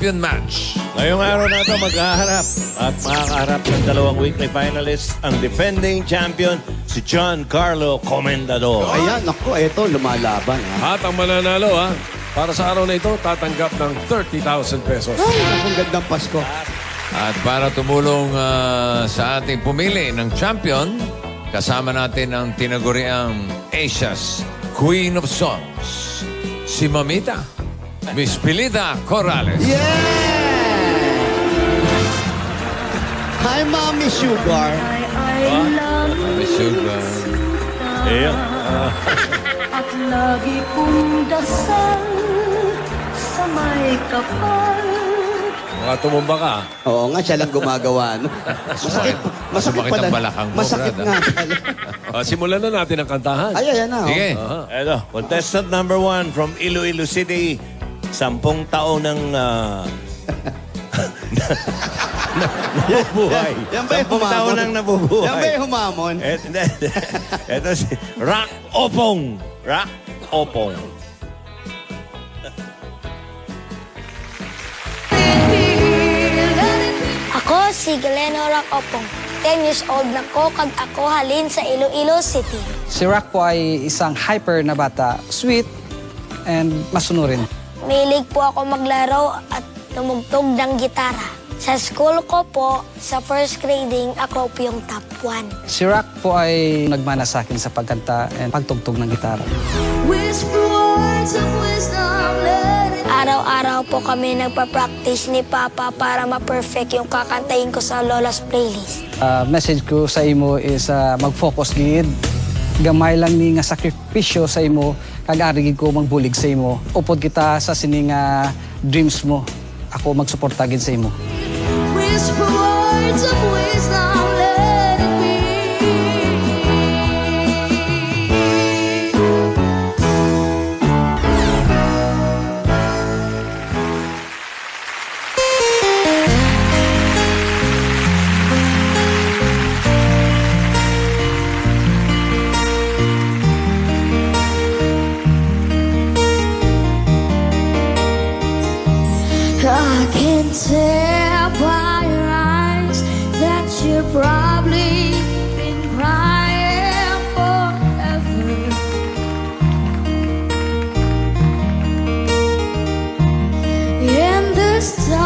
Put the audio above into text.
champion match. Ngayong araw na ito maghaharap at makakaharap ng dalawang weekly finalists ang defending champion si John Carlo Comendador. Ayan, naku, eto, lumalaban. Ha? At ang mananalo, ha? Para sa araw na ito, tatanggap ng 30,000 pesos. Ay, naku, gandang Pasko. At para tumulong sa ating pumili ng champion, kasama natin ang tinaguriang Asia's Queen of Songs, si Mamita, Miss Pilita Corrales. Yeah! Hi, Mommy Sugar. Miss Sugar. At lagi kong dasal sa may kapal. Mga tumumba ka. Oo nga, siya lang gumagawa. No? Masakit Masakit pala. ang balakang mo, Masakit Brad, nga pala. Simulan na natin ang kantahan. Ay, ayan na. Sige. Eto, contestant number 1 from Iloilo City. 10 taon ng nabubuhay. Yan ba yung 10 taon humamon? nang nabubuhay. Yan ba yung humamon? Ito si Rock Opong. Rock Opong. Ako si Galeno Rock Opong. 10 years old na ko kag ako halin sa Iloilo City. Si Rock po ay isang hyper na bata, sweet and masunurin. Mahilig po ako maglaro at tumugtog ng gitara. Sa school ko po, sa first grading, ako po yung top 1. Si Rock po ay nagmana sa akin sa pagkanta and pagtugtog ng gitara. Araw-araw po kami nagpa-practice ni Papa para ma-perfect yung kakantayin ko sa Lola's playlist. Message ko sa imo is mag-focus gid. Gamay lang ni nga sakripisyo sa imo, kag arigid ko magbulig sa imo. Upod kita sa sining dreams mo. Ako magsuporta gid sa imo. I can tell by your eyes that you've probably been crying forever. In this time